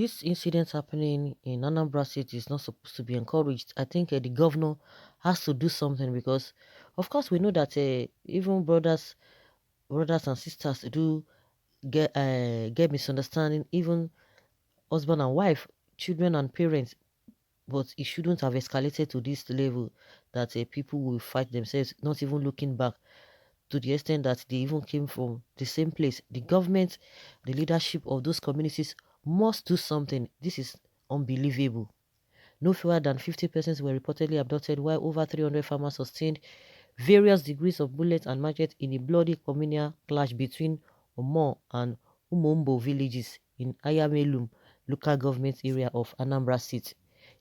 this incident happening in Anambra State is not supposed to be encouraged. I think the governor has to do something because, of course, we know that even brothers and sisters do get misunderstanding. Even husband and wife, children and parents. But it shouldn't have escalated to this level that people will fight themselves, not even looking back to the extent that they even came from the same place. The government, the leadership of those communities must do something. This is unbelievable. No fewer than 50 persons were reportedly abducted, while over 300 farmers sustained various degrees of bullet and machete in a bloody communal clash between Omo and Umombo villages in Ayamelum local government area of Anambra State.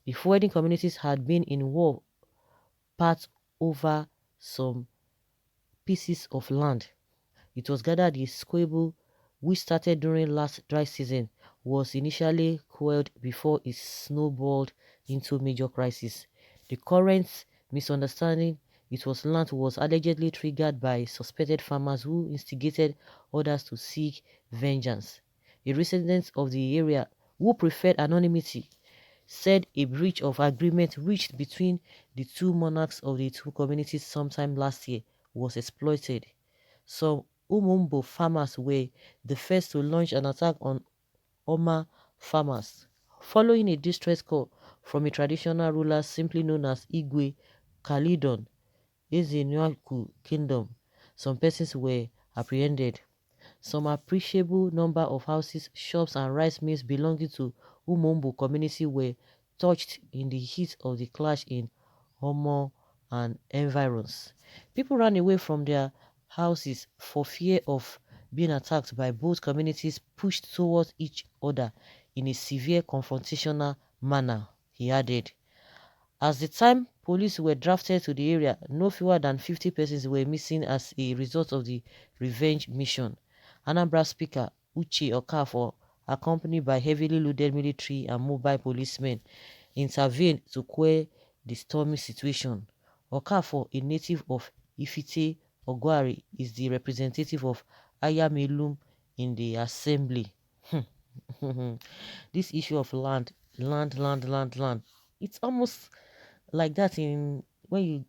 The forwarding communities had been in war parts over some pieces of land. It was gathered the squabble, which started during last dry season, was initially quelled before it snowballed into major crisis. The current misunderstanding it was land was allegedly triggered by suspected farmers who instigated others to seek vengeance. A resident of the area who preferred anonymity said a breach of agreement reached between the two monarchs of the two communities sometime last year was exploited. Some Umumbo farmers were the first to launch an attack on Oma farmers, following a distress call from a traditional ruler simply known as Igwe Kalidon, Ezenwaku Kingdom. Some persons were apprehended. Some appreciable number of houses, shops and rice mills belonging to Umumbo community were touched in the heat of the clash in Omo and environs. People ran away from their houses for fear of being attacked by both communities pushed towards each other in a severe confrontational manner, he added. As the time police were drafted to the area, no fewer than 50 persons were missing as a result of the revenge mission. Anambra Speaker Uche Okafor, accompanied by heavily loaded military and mobile policemen, intervened to quell the stormy situation. Okafor, a native of Ifite Ogwari, is the representative of Ayamelum in the assembly. This issue of land, it's almost like that in when you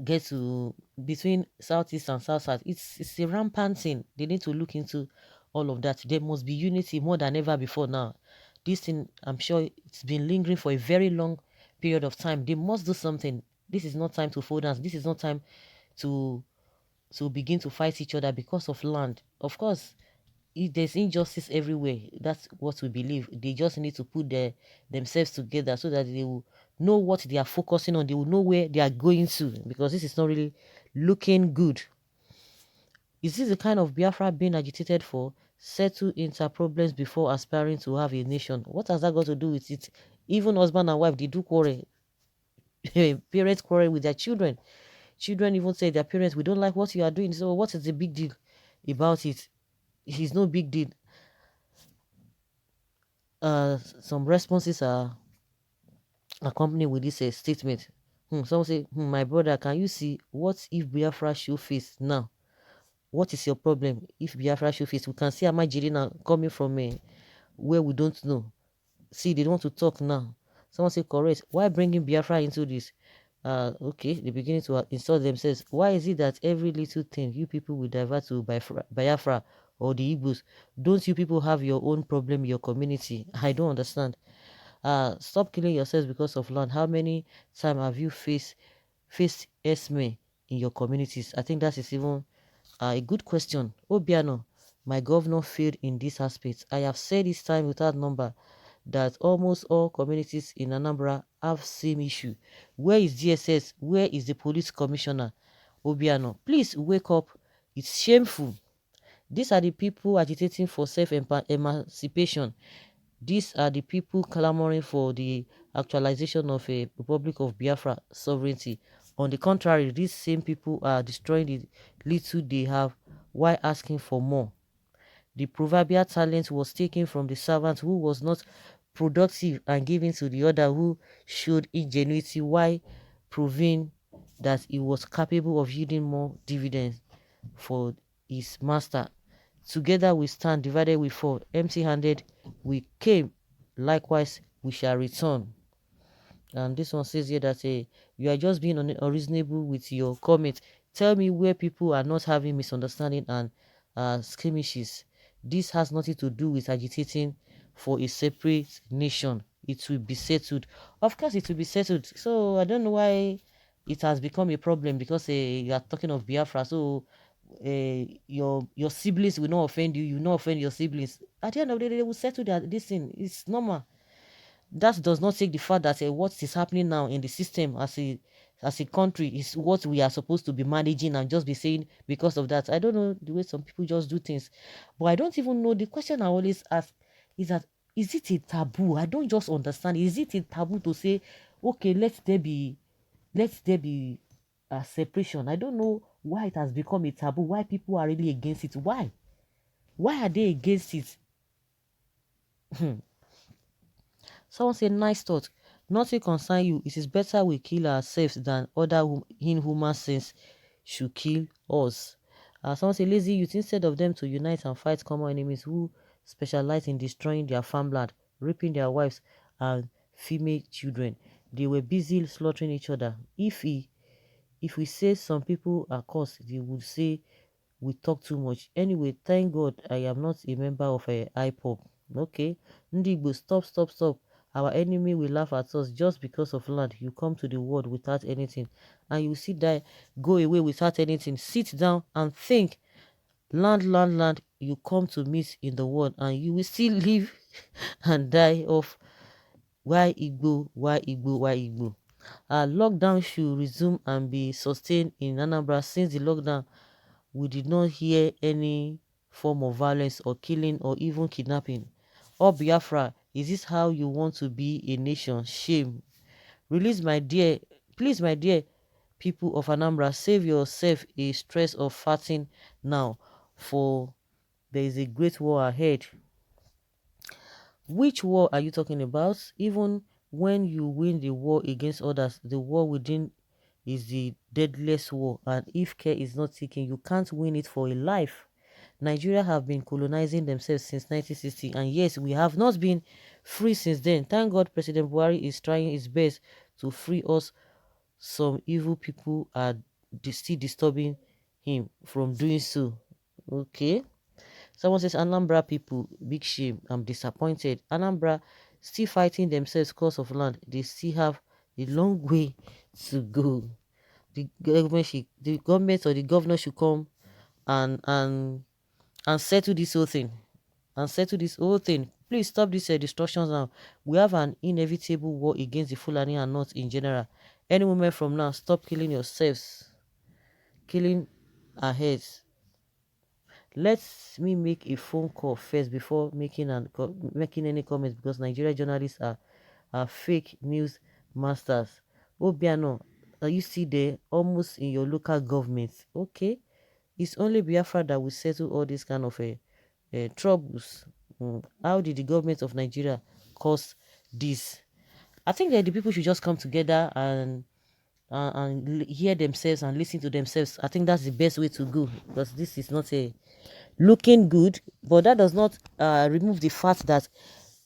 get to between southeast and south. It's a rampant thing. They need to look into all of that. There must be unity more than ever before now. This thing, I'm sure it's been lingering for a very long period of time. They must do something. This is not time to fold dance. This is not time to begin to fight each other because of land. Of course, if there's injustice everywhere, that's what we believe. They just need to put themselves together so that they will know what they are focusing on. They will know where they are going to, because this is not really looking good. Is this the kind of Biafra being agitated for? Settle inter problems before aspiring to have a nation. What has that got to do with it? Even husband and wife, they do quarrel. Parents quarrel with their children. Children even say their parents, we don't like what you are doing. So what is the big deal about it? It's no big deal. Some responses are accompanied with this statement. Someone say, my brother, can you see what if Biafra show face now? What is your problem if Biafra show face? We can see Amajiri coming from where we don't know. See, they don't want to talk now. Someone say, correct. Why bringing Biafra into this? Okay, they beginning to insult themselves. Why is it that every little thing you people will divert to Biafra or the Igbos? Don't you people have your own problem in your community? I don't understand. Stop killing yourselves because of land. How many times have you faced Esme in your communities? I think that is even a good question. Obiano, my governor failed in this aspect. I have said this time without number that almost all communities in Anambra have same issue. Where is DSS? Where is the police commissioner? Obiano, please wake up. It's shameful. These are the people agitating for self-emancipation. These are the people clamoring for the actualization of a Republic of Biafra sovereignty. On the contrary, these same people are destroying the little they have while asking for more. The proverbial talent was taken from the servant who was not productive and given to the other who showed ingenuity while proving that he was capable of yielding more dividends for his master. Together we stand, divided we fall. Empty-handed we came, likewise we shall return. And this one says here that you are just being unreasonable with your comment. Tell me where people are not having misunderstanding and skirmishes. This has nothing to do with agitating for a separate nation. It will be settled. Of course, it will be settled. So I don't know why it has become a problem, because you are talking of Biafra. So your siblings will not offend you. You will not offend your siblings. At the end of the day, they will settle this thing. It's normal. That does not take the fact that what is happening now in the system as a country is what we are supposed to be managing, and just be saying because of that. I don't know the way some people just do things, but I don't even know. The question I always ask is that, is it a taboo? I don't just understand. Is it a taboo to say, okay, let there be a separation? I don't know why it has become a taboo. Why people are really against it? Why are they against it? Someone said, nice thought. Nothing concern you. It is better we kill ourselves than other inhuman sense should kill us. Someone said, lazy youth, instead of them to unite and fight common enemies who specialize in destroying their farmland, raping their wives and female children, they were busy slaughtering each other. If we say some people are cursed, they would say we talk too much. Anyway, thank God I am not a member of a IPOP. Okay, Ndigbo, stop. Our enemy will laugh at us just because of land. You come to the world without anything, and you see that go away without anything. Sit down and think. Land. You come to meet in the world, and you will still live and die of why Igbo, why Igbo, why Igbo. Lockdown should resume and be sustained in Anambra. Since the lockdown, we did not hear any form of violence or killing or even kidnapping. Oh Biafra, is this how you want to be a nation? Shame. Release my dear, please my dear people of Anambra, save yourself a stress of fighting now, for there is a great war ahead. Which war are you talking about? Even when you win the war against others, the war within is the deadliest war, and if care is not taken, you can't win it for a life. Nigeria have been colonizing themselves since 1960, and yes, we have not been free since then. Thank God President Buhari is trying his best to free us. Some evil people are still disturbing him from doing so. Okay. Someone says, Anambra people, big shame. I'm disappointed. Anambra still fighting themselves cause of land. They still have a long way to go. The government or the governor should come and and and settle this whole thing. Please stop these destructions now. We have an inevitable war against the Fulani and not in general. Any moment from now, stop killing yourselves, killing our heads. Let me make a phone call first before making any comments, because Nigerian journalists are fake news masters. Obiano, are you see there almost in your local government? Okay, it's only Biafra that will settle all these kind of troubles. How did the government of Nigeria cause this? I think that the people should just come together and hear themselves and listen to themselves. I think that's the best way to go, because this is not a looking good, but that does not remove the fact that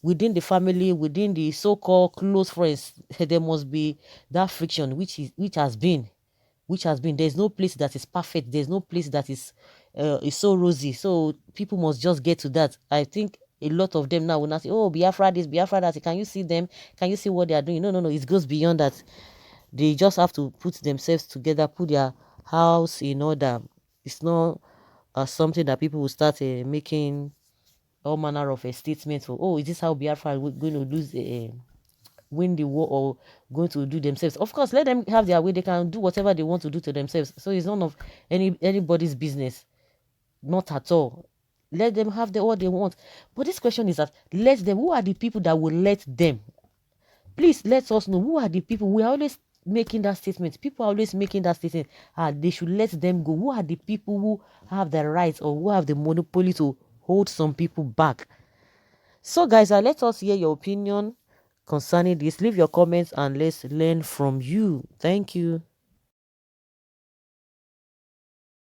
within the family, within the so-called close friends, there must be that friction, which has been. There's no place that is perfect. There's no place that is so rosy. So people must just get to that. I think a lot of them now will not say, oh, Biafra this, Biafra that. Can you see them? Can you see what they are doing? No. It goes beyond that. They just have to put themselves together, put their house in order. It's not something that people will start making all manner of statements for. Oh, is this how Biafra are going to lose? Win the war, or going to do themselves? Of course, let them have their way. They can do whatever they want to do to themselves. So it's none of anybody's business. Not at all. Let them have what they want. But this question is that, let them. Who are the people that will let them? Please let us know, who are the people. We are always making that statement. People are always making that statement. They should let them go. Who are the people who have the rights or who have the monopoly to hold some people back? So guys, let us hear your opinion concerning this. Leave your comments and let's learn from you. Thank you.